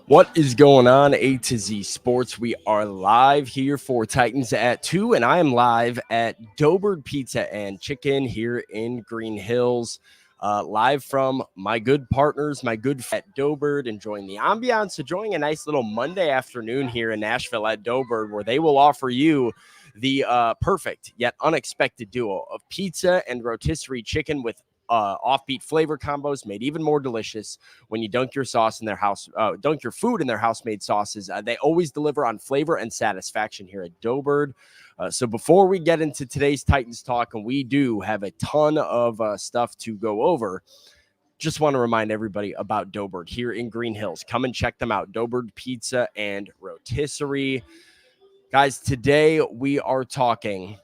What is going on, A to Z Sports? We are live here for Titans at 2, and I am live at Doughbird Pizza and Chicken here in Green Hills. Live from my good partners, my good at Doughbird, enjoying the ambiance, enjoying a nice little Monday afternoon here in Nashville at Doughbird, where they will offer you the perfect yet unexpected duo of pizza and rotisserie chicken with offbeat flavor combos made even more delicious when you dunk your sauce in their house, dunk your food in their house-made sauces. They always deliver on flavor and satisfaction here at Doughbird. So before we get into today's Titans talk, and we do have a ton of stuff to go over, just want to remind everybody about Doughbird here in Green Hills. Come and check them out, Doughbird Pizza and Rotisserie. Guys, today we are talking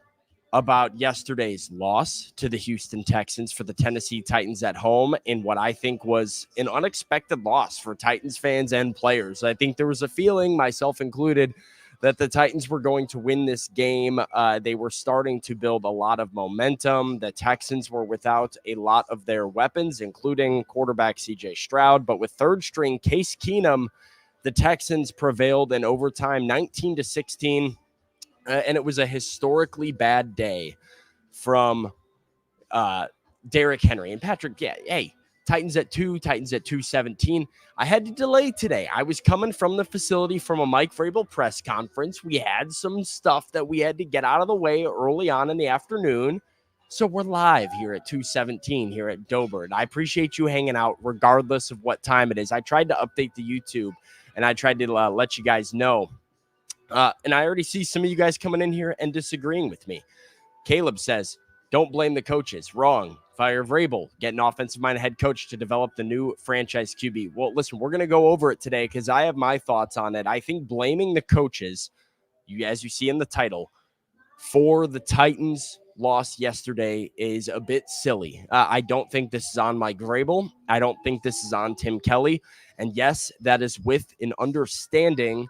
about yesterday's loss to the Houston Texans for the Tennessee Titans at home in what I think was an unexpected loss for Titans fans and players. I think there was a feeling, myself included, that the Titans were going to win this game. They were starting to build a lot of momentum. The Texans were without a lot of their weapons, including quarterback C.J. Stroud, but with third string Case Keenum, the Texans prevailed in overtime 19-16. And it was a historically bad day from Derrick Henry. And Patrick, hey, Titans at 2, Titans at 2:17. I had to delay today. I was coming from the facility from a Mike Vrabel press conference. We had some stuff that we had to get out of the way early on in the afternoon. So we're live here at 2:17 here at Doughbird. I appreciate you hanging out regardless of what time it is. I tried to update the YouTube, and I tried to let you guys know. And I already see some of you guys coming in here and disagreeing with me. Caleb says, don't blame the coaches. Wrong. Fire Vrabel. Get an offensive-minded head coach to develop the new franchise QB. Well, listen, we're going to go over it today because I have my thoughts on it. I think blaming the coaches, as you see in the title, for the Titans' loss yesterday is a bit silly. I don't think this is on Mike Vrabel. I don't think this is on Tim Kelly. And yes, that is with an understanding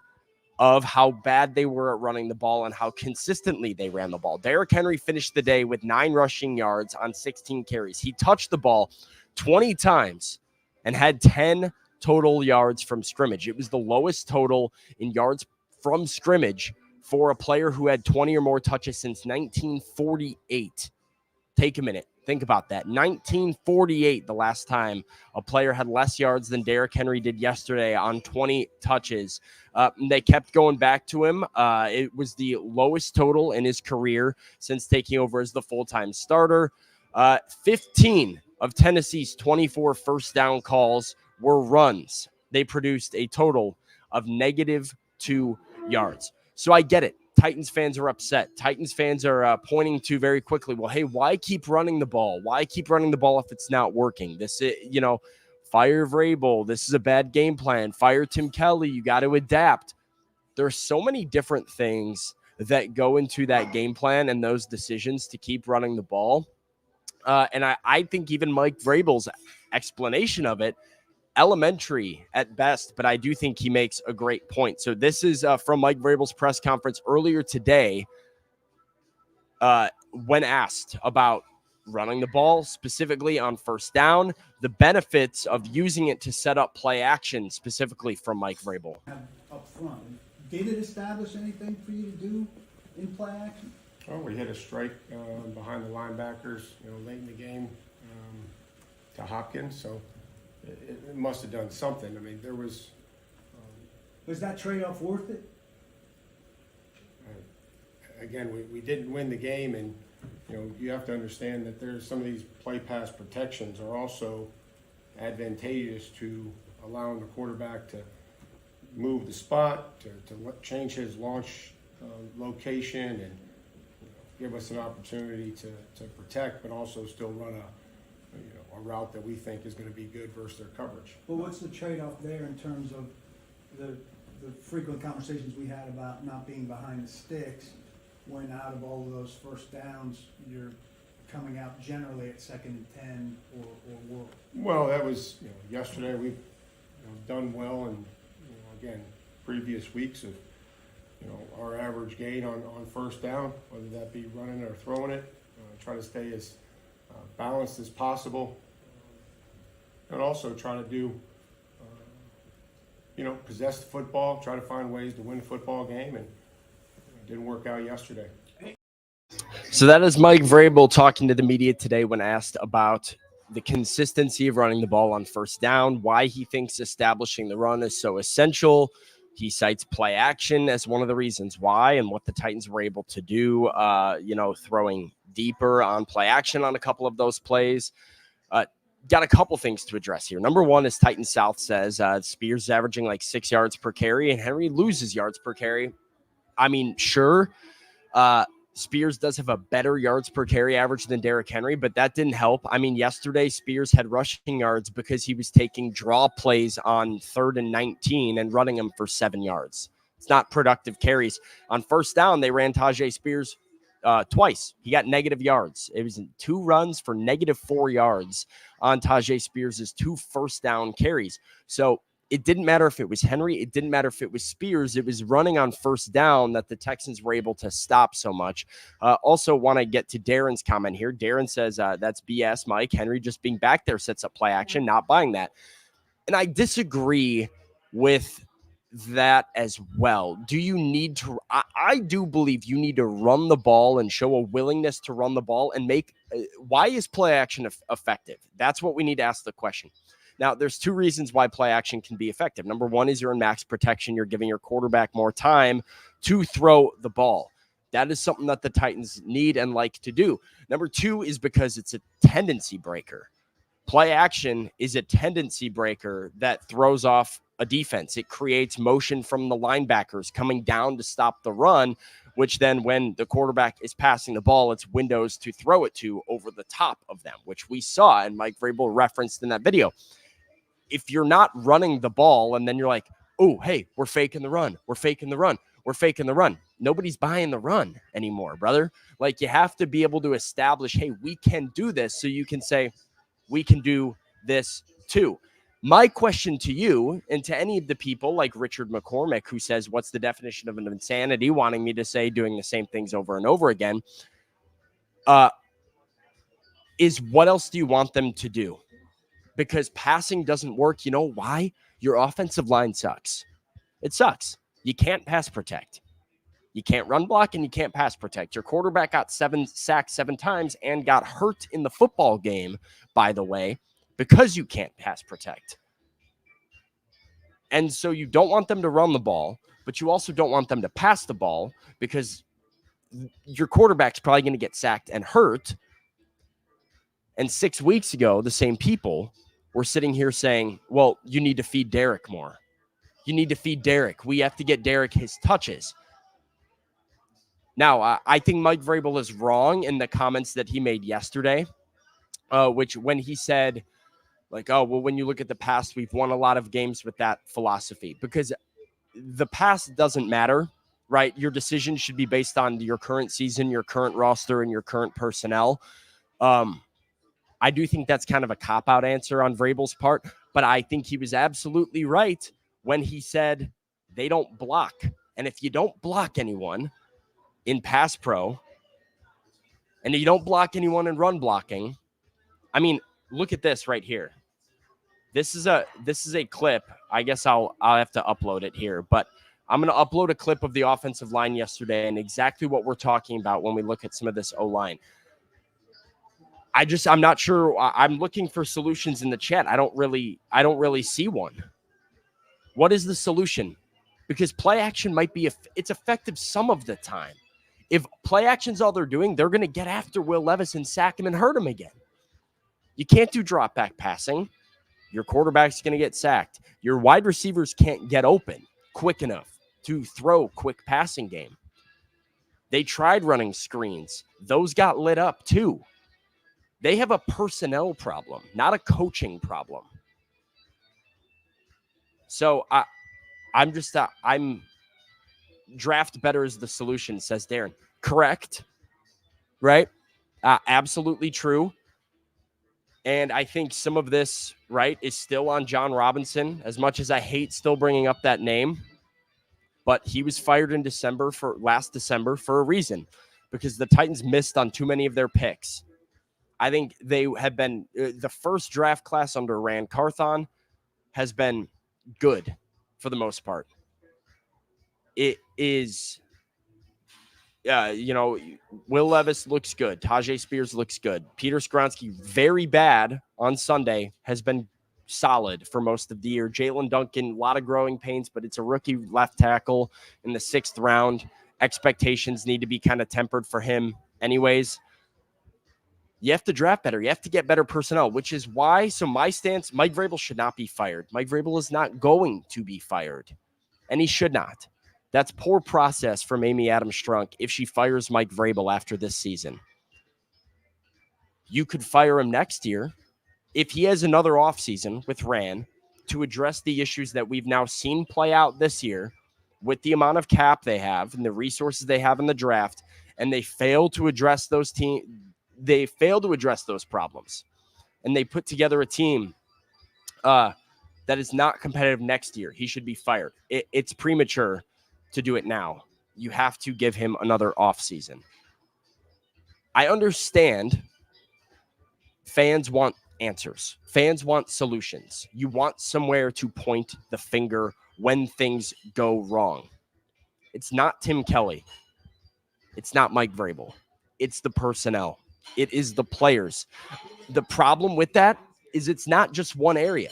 of how bad they were at running the ball and how consistently they ran the ball. Derrick Henry finished the day with 9 rushing yards on 16 carries. He touched the ball 20 times and had 10 total yards from scrimmage. It was the lowest total in yards from scrimmage for a player who had 20 or more touches since 1948. Take a minute. Think about that. 1948, the last time a player had less yards than Derrick Henry did yesterday on 20 touches. They kept going back to him. It was the lowest total in his career since taking over as the full-time starter. 15 of Tennessee's 24 first down calls were runs. They produced a total of -2 yards. So I get it. Titans fans are upset. Titans fans are pointing to very quickly, well, hey, why keep running the ball? Why keep running the ball if it's not working? This is, fire Vrabel. This is a bad game plan. Fire Tim Kelly. You got to adapt. There's so many different things that go into that game plan and those decisions to keep running the ball. And I think even Mike Vrabel's explanation of it, elementary at best, but I do think he makes a great point. So this is from Mike Vrabel's press conference earlier today when asked about running the ball, specifically on first down, the benefits of using it to set up play action, specifically from Mike Vrabel. Up front, did it establish anything for you to do in play action? Oh, we hit a strike behind the linebackers, late in the game to Hopkins. So it must have done something. I mean, there was. Was that trade-off worth it? Again, we didn't win the game, and you have to understand that there's some of these play pass protections are also advantageous to allowing the quarterback to move the spot, to change his launch location, and give us an opportunity to protect, but also still run a route that we think is going to be good versus their coverage. But what's the trade-off there in terms of the frequent conversations we had about not being behind the sticks, when out of all of those first downs, you're coming out generally at 2nd and 10 or worse? Well, that was yesterday. We've done well, and again, previous weeks of our average gain on first down, whether that be running or throwing it, try to stay as balanced as possible, and also try to do possess the football, try to find ways to win the football game, and it didn't work out yesterday. So that is Mike Vrabel talking to the media today when asked about the consistency of running the ball on first down, why he thinks establishing the run is so essential. He cites play action as one of the reasons why, and what the Titans were able to do, throwing deeper on play action on a couple of those plays. Got a couple things to address here. Number one is Titan South says Spears is averaging like 6 yards per carry, and Henry loses yards per carry. I mean, sure, Spears does have a better yards per carry average than Derrick Henry, but that didn't help. I mean, yesterday Spears had rushing yards because he was taking draw plays on 3rd and 19 and running them for 7 yards. It's not productive carries. On first down, they ran Tajay Spears twice. He got negative yards. It was 2 runs for negative 4 yards on Tajay Spears' 2 first down carries. So it didn't matter if it was Henry. It didn't matter if it was Spears. It was running on first down that the Texans were able to stop so much. Also want to get to Darren's comment here. Darren says, that's BS, Mike. Henry just being back there sets up play action, not buying that. And I disagree with that as well. Do you need to? I do believe you need to run the ball and show a willingness to run the ball and make. Why is play action effective? That's what we need to ask the question. Now, there's 2 reasons why play action can be effective. Number one is you're in max protection. You're giving your quarterback more time to throw the ball. That is something that the Titans need and like to do. Number 2 is because it's a tendency breaker. Play action is a tendency breaker that throws off a defense. It creates motion from the linebackers coming down to stop the run, which then when the quarterback is passing the ball, it's windows to throw it to over the top of them, which we saw and Mike Vrabel referenced in that video. If you're not running the ball and then you're like, oh, hey, we're faking the run. We're faking the run. We're faking the run. Nobody's buying the run anymore, brother. Like, you have to be able to establish, hey, we can do this. So you can say, we can do this too. My question to you and to any of the people like Richard McCormick, who says, what's the definition of an insanity, wanting me to say doing the same things over and over again, is what else do you want them to do? Because passing doesn't work. You know why? Your offensive line sucks. It sucks. You can't pass protect. You can't run block and you can't pass protect. Your quarterback got 7 sacks 7 times and got hurt in the football game, by the way, because you can't pass protect. And so you don't want them to run the ball, but you also don't want them to pass the ball because your quarterback's probably going to get sacked and hurt. And 6 weeks ago, the same people were sitting here saying, well, you need to feed Derrick more. You need to feed Derrick. We have to get Derrick his touches. Now, I think Mike Vrabel is wrong in the comments that he made yesterday, which when he said, like, oh, well, when you look at the past, we've won a lot of games with that philosophy, because the past doesn't matter, right? Your decision should be based on your current season, your current roster, and your current personnel. I do think that's kind of a cop-out answer on Vrabel's part, but I think he was absolutely right when he said they don't block. And if you don't block anyone in pass pro, and you don't block anyone in run blocking, I mean, look at this right here. This is a clip. I guess I'll have to upload it here, but I'm going to upload a clip of the offensive line yesterday and exactly what we're talking about when we look at some of this O-line. I'm not sure. I'm looking for solutions in the chat. I don't really see one. What is the solution? Because play action might be, it's effective some of the time. If play action's all they're doing, they're going to get after Will Levis and sack him and hurt him again. You can't do drop back passing. Your quarterback's going to get sacked. Your wide receivers can't get open quick enough to throw quick passing game. They tried running screens. Those got lit up too. They have a personnel problem, not a coaching problem. So I'm draft better is the solution, says Darren. Correct. Right? Absolutely true. And I think some of this, right, is still on John Robinson, as much as I hate still bringing up that name. But he was fired in last December for a reason, because the Titans missed on too many of their picks. I think they have been the first draft class under Rand Carthon has been good for the most part. It is, Will Levis looks good. Tajay Spears looks good. Peter Skoronski, very bad on Sunday, has been solid for most of the year. Jalen Duncan, a lot of growing pains, but it's a rookie left tackle in the 6th round. Expectations need to be kind of tempered for him anyways. You have to draft better. You have to get better personnel, which is why, so my stance, Mike Vrabel should not be fired. Mike Vrabel is not going to be fired, and he should not. That's poor process from Amy Adams Strunk if she fires Mike Vrabel after this season. You could fire him next year if he has another offseason with Ran to address the issues that we've now seen play out this year with the amount of cap they have and the resources they have in the draft, and they fail to address those problems. And they put together a team that is not competitive next year. He should be fired. It's premature to do it now. You have to give him another offseason. I understand fans want answers. Fans want solutions. You want somewhere to point the finger when things go wrong. It's not Tim Kelly. It's not Mike Vrabel. It's the personnel. It is the players. The problem with that is it's not just one area,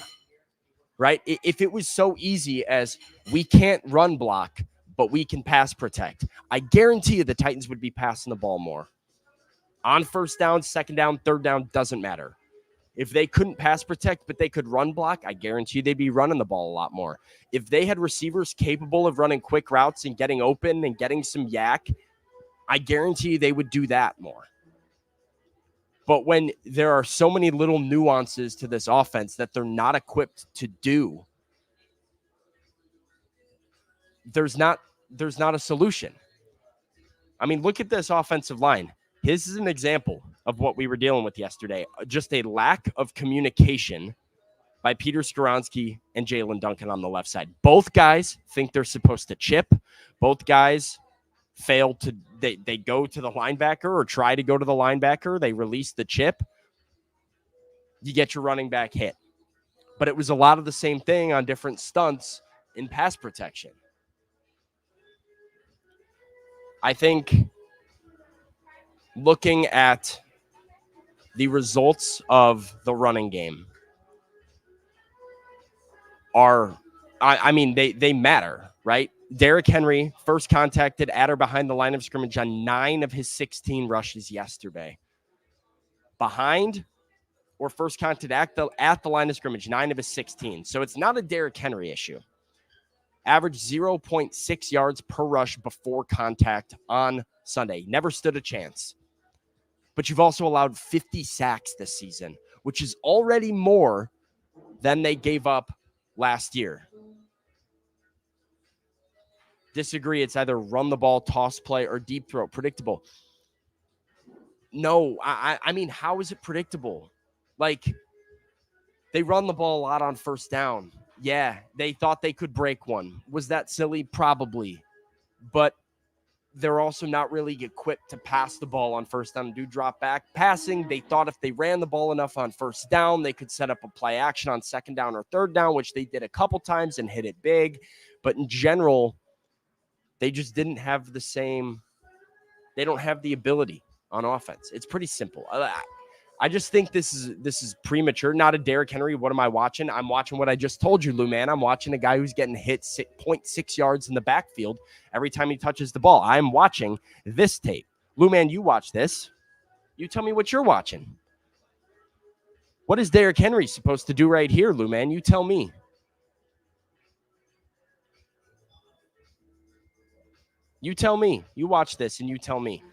right? If it was so easy as we can't run block, but we can pass protect, I guarantee you the Titans would be passing the ball more. On first down, second down, third down, doesn't matter. If they couldn't pass protect, but they could run block, I guarantee you they'd be running the ball a lot more. If they had receivers capable of running quick routes and getting open and getting some yak, I guarantee you they would do that more. But when there are so many little nuances to this offense that they're not equipped to do, there's not a solution. I mean, look at this offensive line. This is an example of what we were dealing with yesterday. Just a lack of communication by Peter Skoronski and Jalen Duncan on the left side. Both guys think they're supposed to chip. Both guys fail to, they go to the linebacker or try to go to the linebacker. They release the chip. You get your running back hit. But it was a lot of the same thing on different stunts in pass protection. I think looking at the results of the running game are, they matter, right? Derrick Henry first contacted at or behind the line of scrimmage on 9 of his 16 rushes yesterday. Behind or first contact at the line of scrimmage, 9 of his 16. So it's not a Derrick Henry issue. Average 0.6 yards per rush before contact on Sunday. Never stood a chance. But you've also allowed 50 sacks this season, which is already more than they gave up last year. Disagree. It's either run the ball, toss play, or deep throw. Predictable. No, I mean, how is it predictable? Like, they run the ball a lot on first down. Yeah, they thought they could break one. Was that silly? Probably. But they're also not really equipped to pass the ball on first down and do drop back passing. They thought if they ran the ball enough on first down, they could set up a play action on second down or third down, which they did a couple times and hit it big. But in general, they just didn't have the same, they don't have the ability on offense. It's pretty simple. I just think this is premature. Not a Derrick Henry. What am I watching? I'm watching what I just told you, Lou, man. I'm watching a guy who's getting hit 0.6 yards in the backfield every time he touches the ball. I'm watching this tape. Lou, man, you watch this. You tell me what you're watching. What is Derrick Henry supposed to do right here, Lou, man? You tell me. You tell me. You watch this and you tell me.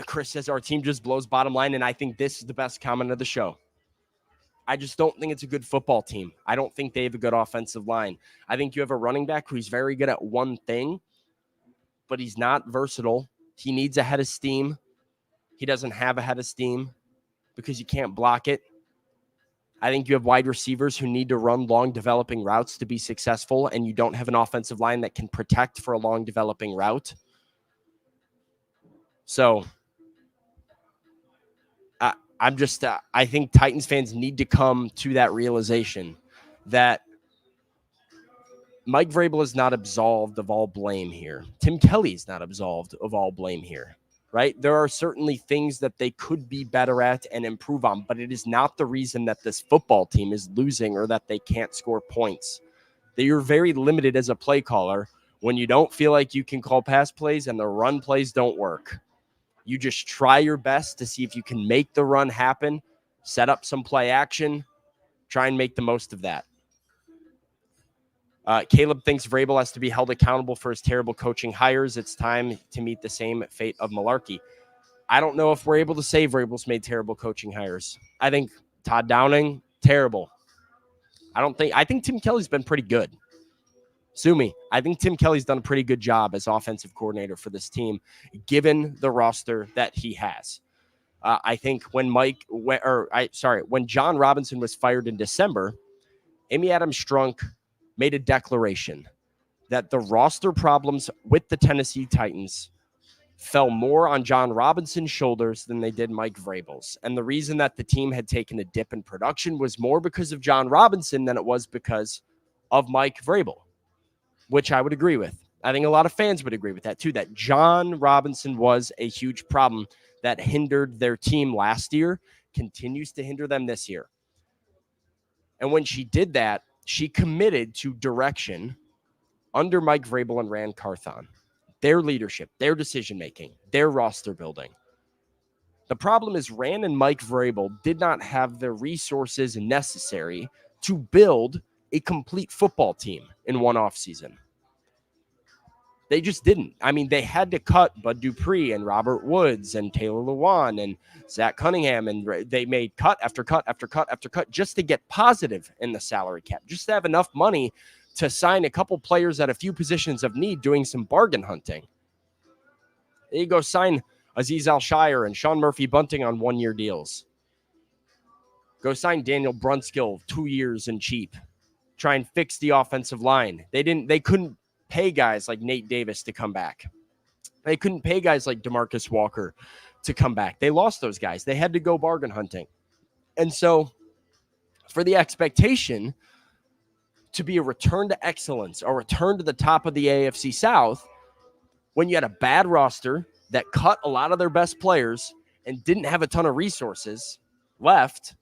Chris says our team just blows bottom line, and I think this is the best comment of the show. I just don't think it's a good football team. I don't think they have a good offensive line. I think you have a running back who's very good at one thing, but he's not versatile. He needs a head of steam. He doesn't have a head of steam because you can't block it. I think you have wide receivers who need to run long developing routes to be successful, and you don't have an offensive line that can protect for a long developing route. So I think Titans fans need to come to that realization that Mike Vrabel is not absolved of all blame here. Tim Kelly is not absolved of all blame here, right? There are certainly things that they could be better at and improve on, but it is not the reason that this football team is losing or that they can't score points. That you're very limited as a play caller when you don't feel like you can call pass plays and the run plays don't work. You just try your best to see if you can make the run happen, set up some play action, try and make the most of that. Caleb thinks Vrabel has to be held accountable for his terrible coaching hires. It's time to meet the same fate of Malarkey. I don't know if we're able to say Vrabel's made terrible coaching hires. I think Todd Downing, terrible. I think Tim Kelly's been pretty good. Sue me. I think Tim Kelly's done a pretty good job as offensive coordinator for this team, given the roster that he has. I think when John Robinson was fired in December, Amy Adams-Strunk made a declaration that the roster problems with the Tennessee Titans fell more on John Robinson's shoulders than they did Mike Vrabel's. And the reason that the team had taken a dip in production was more because of John Robinson than it was because of Mike Vrabel, which I would agree with. I think a lot of fans would agree with that too, that John Robinson was a huge problem that hindered their team last year, continues to hinder them this year. And when she did that, she committed to direction under Mike Vrabel and Rand Carthon, their leadership, their decision-making, their roster building. The problem is Rand and Mike Vrabel did not have the resources necessary to build a complete football team in one offseason. They just didn't. I mean, they had to cut Bud Dupree and Robert Woods and Taylor Lewan and Zach Cunningham, and they made cut after cut after cut after cut just to get positive in the salary cap, just to have enough money to sign a couple players at a few positions of need doing some bargain hunting. There you go, sign Azeez Al-Shire and Sean Murphy-Bunting on one-year deals. Go sign Daniel Brunskill 2 years and cheap. Try and fix the offensive line. They couldn't pay guys like Nate Davis to come back. They couldn't pay guys like DeMarcus Walker to come back. They lost those guys. They had to go bargain hunting. And so for the expectation to be a return to excellence, a return to the top of the AFC South, when you had a bad roster that cut a lot of their best players and didn't have a ton of resources left,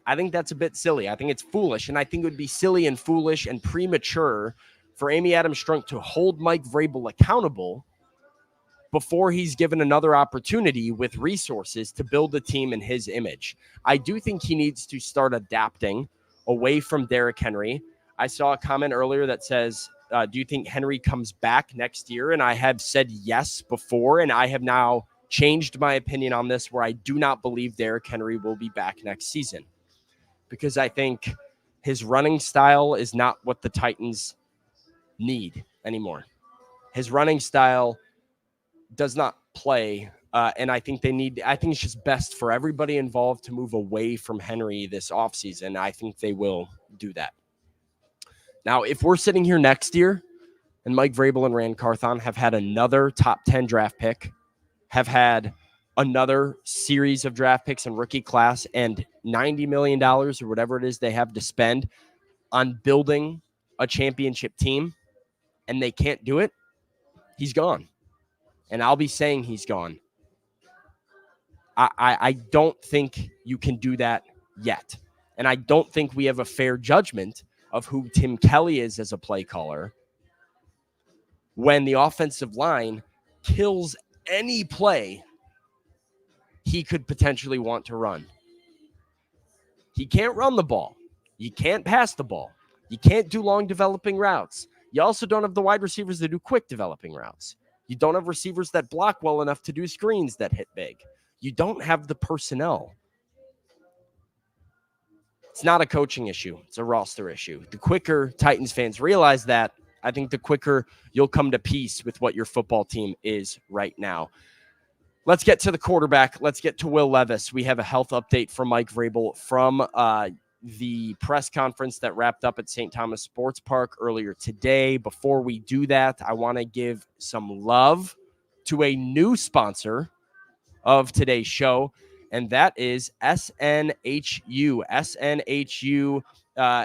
I think that's a bit silly. I think it's foolish, and I think it would be silly and foolish and premature for Amy Adams-Strunk to hold Mike Vrabel accountable before he's given another opportunity with resources to build a team in his image. I do think he needs to start adapting away from Derrick Henry. I saw a comment earlier that says, do you think Henry comes back next year? And I have said yes before, and I have now changed my opinion on this, where I do not believe Derrick Henry will be back next season, because I think his running style is not what the Titans need anymore. His running style does not play, and I think it's just best for everybody involved to move away from Henry this offseason. I think they will do that. Now, if we're sitting here next year and Mike Vrabel and Rand Carthon have had another top 10 draft pick, have had another series of draft picks and rookie class, and $90 million or whatever it is they have to spend on building a championship team, and they can't do it, he's gone. And I'll be saying he's gone. I don't think you can do that yet. And I don't think we have a fair judgment of who Tim Kelly is as a play caller when the offensive line kills any play he could potentially want to run. He can't run the ball. You can't pass the ball. You can't do long developing routes. You also don't have the wide receivers that do quick developing routes. You don't have receivers that block well enough to do screens that hit big. You don't have the personnel. It's not a coaching issue. It's a roster issue. The quicker Titans fans realize that, I think the quicker you'll come to peace with what your football team is right now. Let's get to the quarterback. Let's get to Will Levis. We have a health update from Mike Vrabel from the press conference that wrapped up at St. Thomas Sports Park earlier today. Before we do that, I want to give some love to a new sponsor of today's show, and that is SNHU. SNHU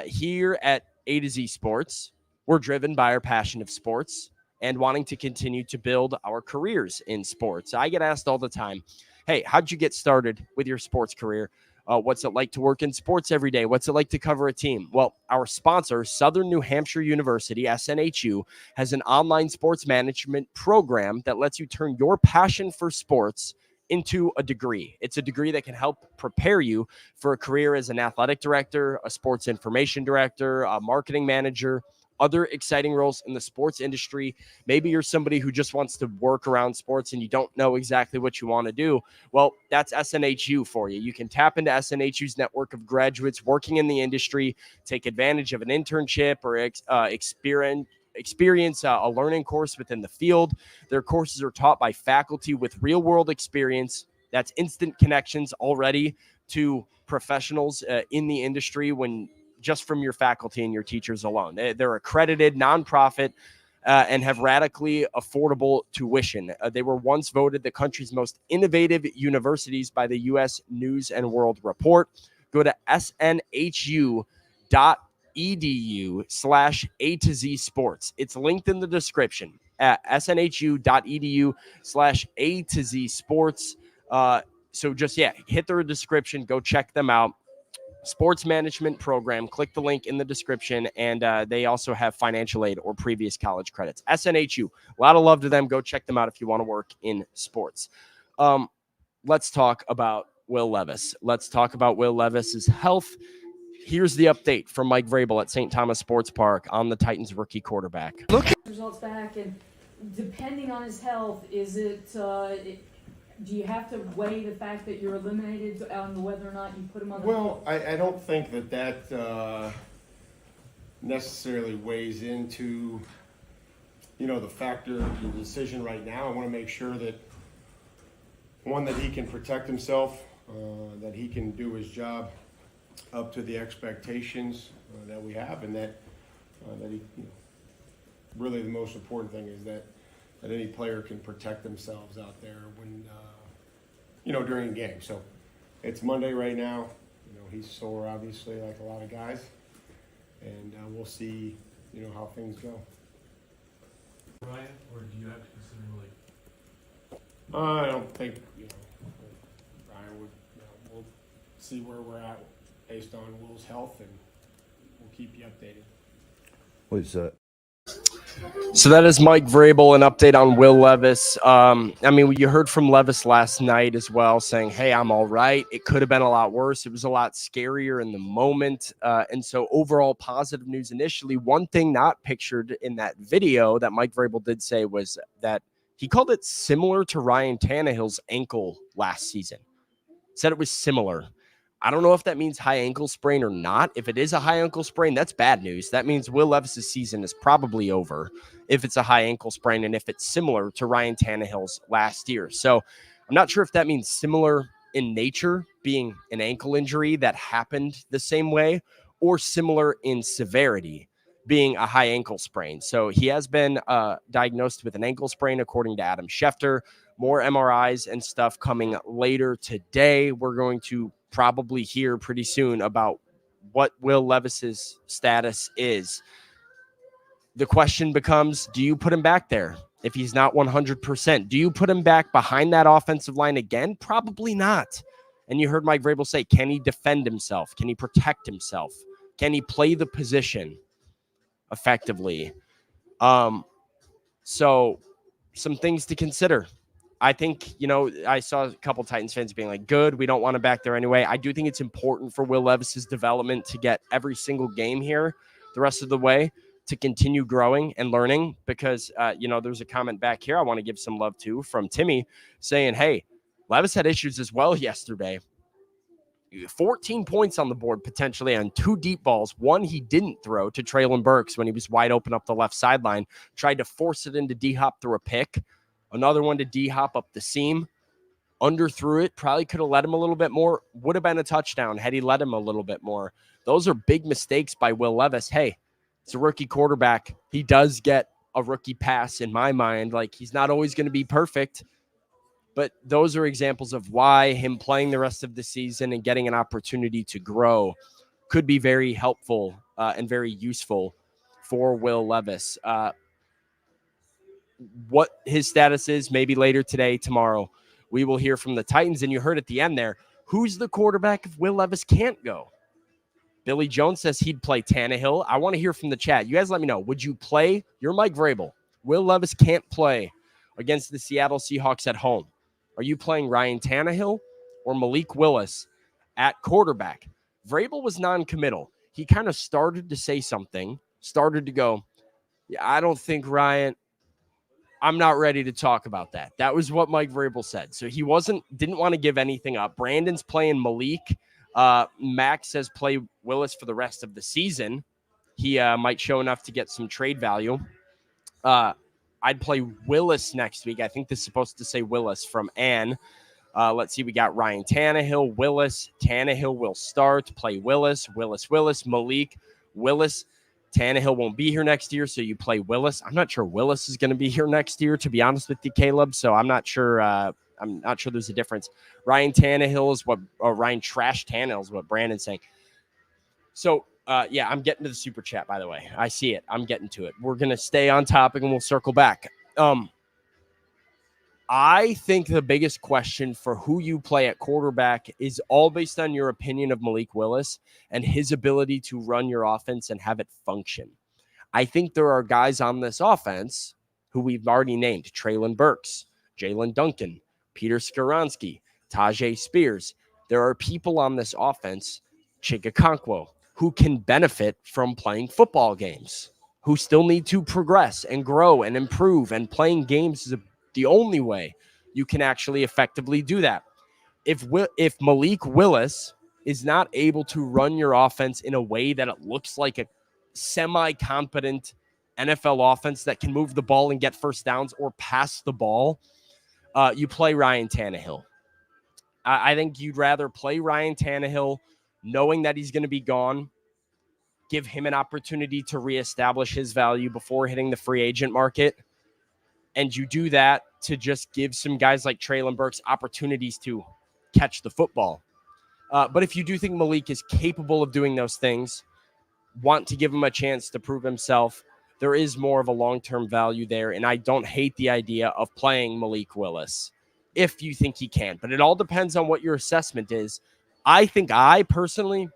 here at A to Z Sports. We're driven by our passion of sports and wanting to continue to build our careers in sports. I get asked all the time, hey, how'd you get started with your sports career? What's it like to work in sports every day? What's it like to cover a team? Well, our sponsor, Southern New Hampshire University, SNHU, has an online sports management program that lets you turn your passion for sports into a degree. It's a degree that can help prepare you for a career as an athletic director, a sports information director, a marketing manager, other exciting roles in the sports industry. Maybe you're somebody who just wants to work around sports and you don't know exactly what you want to do. Well, that's SNHU for you. You can tap into SNHU's network of graduates working in the industry, take advantage of an internship or experience a learning course within the field. Their courses are taught by faculty with real-world experience. That's instant connections already to professionals in the industry when just from your faculty and your teachers alone. They're accredited, nonprofit, and have radically affordable tuition. They were once voted the country's most innovative universities by the U.S. News and World Report. Go to snhu.edu/A to Z Sports. It's linked in the description at snhu.edu/A to Z Sports. So just, hit the description, go check them out. Sports management program. Click the link in the description, and they also have financial aid or previous college credits. SNHU, a lot of love to them. Go check them out if you want to work in sports. Let's talk about Will Levis. Let's talk about Will Levis's health. Here's the update from Mike Vrabel at St. Thomas Sports Park on the Titans rookie quarterback. Look at results back, and depending on his health, is it do you have to weigh the fact that you're eliminated on whether or not you put him on the Well, I don't think that necessarily weighs into, the factor of the decision right now. I want to make sure that, one, that he can protect himself, that he can do his job up to the expectations that we have, and that he, really the most important thing is that any player can protect themselves out there when, during the game. So it's Monday right now. He's sore, obviously, like a lot of guys, and we'll see, how things go. Ryan, or do you have to consider I don't think, Ryan would, we'll see where we're at based on Will's health, and we'll keep you updated. What is that? So that is Mike Vrabel, an update on Will Levis. You heard from Levis last night as well, saying, hey, I'm all right. It could have been a lot worse. It was a lot scarier in the moment. And so overall positive news initially. One thing not pictured in that video that Mike Vrabel did say was that he called it similar to Ryan Tannehill's ankle last season. Said it was similar. I don't know if that means high ankle sprain or not. If it is a high ankle sprain, that's bad news. That means Will Levis's season is probably over if it's a high ankle sprain and if it's similar to Ryan Tannehill's last year. So I'm not sure if that means similar in nature, being an ankle injury that happened the same way, or similar in severity, being a high ankle sprain. So he has been diagnosed with an ankle sprain, according to Adam Schefter. More MRIs and stuff coming later today. We're going to probably hear pretty soon about what Will Levis's status is. The question becomes, do you put him back there if he's not 100%? Do you put him back behind that offensive line again? Probably not. And you heard Mike Vrabel say, can he defend himself? Can he protect himself? Can he play the position effectively? So some things to consider. I think, I saw a couple Titans fans being like, good, we don't want him back there anyway. I do think it's important for Will Levis's development to get every single game here the rest of the way to continue growing and learning because, there's a comment back here I want to give some love to from Timmy saying, hey, Levis had issues as well yesterday. 14 points on the board potentially on 2 deep balls. One he didn't throw to Treylon Burks when he was wide open up the left sideline, tried to force it into D-Hop through a pick. Another one to D-Hop up the seam. Underthrew it. Probably could have let him a little bit more. Would have been a touchdown had he let him a little bit more. Those are big mistakes by Will Levis. Hey, it's a rookie quarterback. He does get a rookie pass in my mind. Like, he's not always going to be perfect. But those are examples of why him playing the rest of the season and getting an opportunity to grow could be very helpful and very useful for Will Levis. What his status is, maybe later today, tomorrow, we will hear from the Titans. And you heard at the end there, who's the quarterback if Will Levis can't go? Billy Jones says he'd play Tannehill. I want to hear from the chat. You guys let me know. Would you play? You're Mike Vrabel. Will Levis can't play against the Seattle Seahawks at home. Are you playing Ryan Tannehill or Malik Willis at quarterback? Vrabel was non-committal. He kind of started to say something, started to go, yeah, I don't think Ryan, I'm not ready to talk about that. That was what Mike Vrabel said. So he didn't want to give anything up. Brandon's playing Malik. Max says play Willis for the rest of the season. He might show enough to get some trade value. I'd play Willis next week. I think this is supposed to say Willis from Ann. Let's see. We got Ryan Tannehill, Willis. Tannehill will start. Play Willis, Malik, Willis. Tannehill won't be here next year, so you play Willis. I'm not sure Willis is going to be here next year, to be honest with you, Caleb. So I'm not sure. I'm not sure there's a difference. Ryan Tannehill is what, or Ryan Trash Tannehill is what Brandon's saying. So, yeah, I'm getting to the super chat, by the way. I see it. I'm getting to it. We're going to stay on topic and we'll circle back. I think the biggest question for who you play at quarterback is all based on your opinion of Malik Willis and his ability to run your offense and have it function. I think there are guys on this offense who we've already named: Traylon Burks, Jalen Duncan, Peter Skoronski, Tajay Spears. There are people on this offense, Chigakonkwo, who can benefit from playing football games, who still need to progress and grow and improve, and playing games is the only way you can actually effectively do that. If Malik Willis is not able to run your offense in a way that it looks like a semi-competent NFL offense that can move the ball and get first downs or pass the ball, you play Ryan Tannehill. I think you'd rather play Ryan Tannehill knowing that he's going to be gone, give him an opportunity to reestablish his value before hitting the free agent market. And you do that to just give some guys like Traylon Burks opportunities to catch the football. But if you do think Malik is capable of doing those things, want to give him a chance to prove himself, there is more of a long-term value there. And I don't hate the idea of playing Malik Willis if you think he can. But it all depends on what your assessment is. I think I personally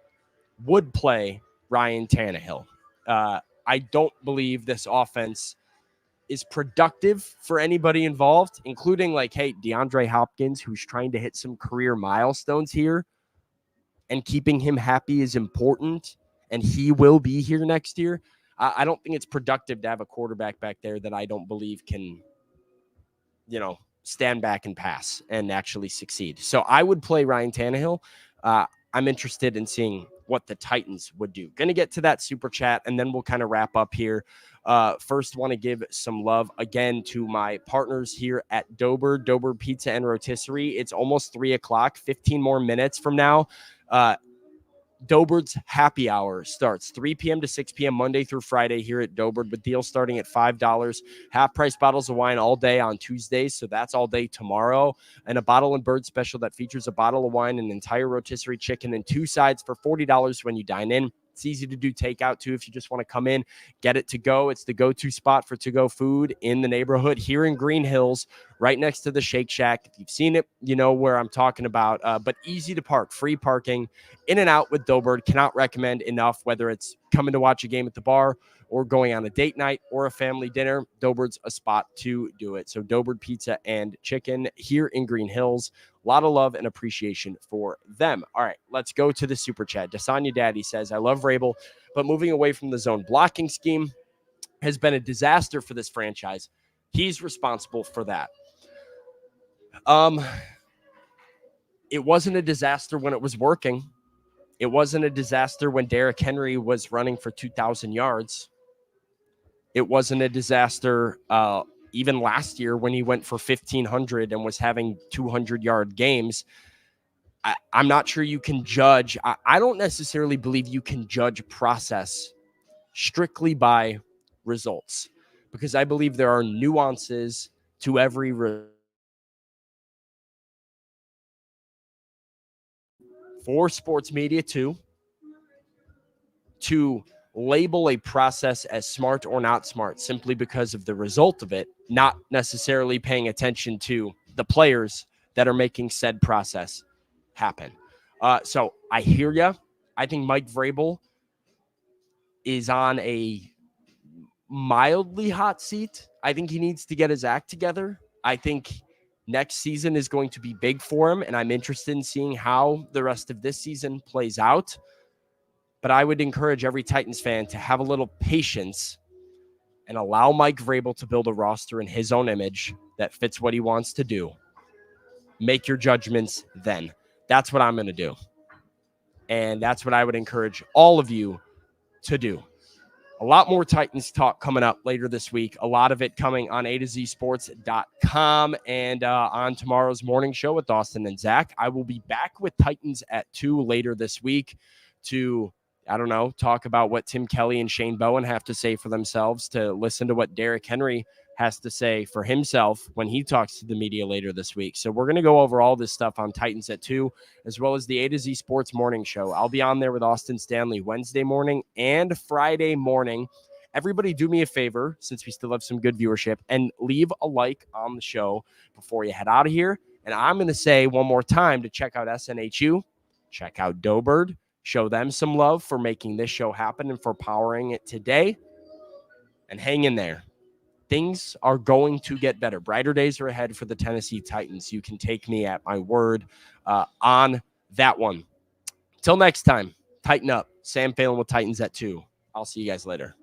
would play Ryan Tannehill. I don't believe this offense is productive for anybody involved, including DeAndre Hopkins, who's trying to hit some career milestones here, and keeping him happy is important, and he will be here next year. I don't think it's productive to have a quarterback back there that I don't believe can, stand back and pass and actually succeed. So I would play Ryan Tannehill. I'm interested in seeing what the Titans would do. Going to get to that super chat, and then we'll kind of wrap up here. First, want to give some love again to my partners here at Dober Pizza and Rotisserie. It's almost 3:00, 15 more minutes from now. Doberd's happy hour starts 3 p.m. to 6 p.m. Monday through Friday here at Doberd, with deals starting at $5. Half-price bottles of wine all day on Tuesdays, so that's all day tomorrow. And a Bottle and Bird special that features a bottle of wine, an entire rotisserie chicken, and 2 sides for $40 when you dine in. It's easy to do takeout, too, if you just want to come in, get it to go. It's the go-to spot for to-go food in the neighborhood here in Green Hills, right next to the Shake Shack. If you've seen it, you know where I'm talking about. But easy to park, free parking, in and out with Doberd. Cannot recommend enough, whether it's coming to watch a game at the bar or going on a date night or a family dinner. Doberd's a spot to do it. So Doberd Pizza and Chicken here in Green Hills. A lot of love and appreciation for them. All right, let's go to the super chat. Desanya Daddy says, I love Vrabel, but moving away from the zone blocking scheme has been a disaster for this franchise. He's responsible for that. It wasn't a disaster when it was working. It wasn't a disaster when Derrick Henry was running for 2,000 yards. It wasn't a disaster even last year when he went for 1,500 and was having 200-yard games. I'm not sure you can judge. I don't necessarily believe you can judge process strictly by results, because I believe there are nuances to every for sports media too to label a process as smart or not smart simply because of the result of it, not necessarily paying attention to the players that are making said process happen. So I hear you. I think Mike Vrabel is on a mildly hot seat. I think he needs to get his act together. I think next season is going to be big for him, and I'm interested in seeing how the rest of this season plays out. But I would encourage every Titans fan to have a little patience and allow Mike Vrabel to build a roster in his own image that fits what he wants to do. Make your judgments then. That's what I'm going to do. And that's what I would encourage all of you to do. A lot more Titans talk coming up later this week. A lot of it coming on A2ZSports.com and on tomorrow's morning show with Austin and Zach. I will be back with Titans at 2 later this week to, I don't know, talk about what Tim Kelly and Shane Bowen have to say for themselves, to listen to what Derrick Henry has to say for himself when he talks to the media later this week. So we're going to go over all this stuff on Titans at 2, as well as the A to Z Sports Morning Show. I'll be on there with Austin Stanley Wednesday morning and Friday morning. Everybody do me a favor, since we still have some good viewership, and leave a like on the show before you head out of here. And I'm going to say one more time to check out SNHU, check out Doughbird, show them some love for making this show happen and for powering it today, and hang in there. Things are going to get better. Brighter days are ahead for the Tennessee Titans. You can take me at my word on that one. Till next time, tighten up. Sam Phelan with Titans at 2. I'll see you guys later.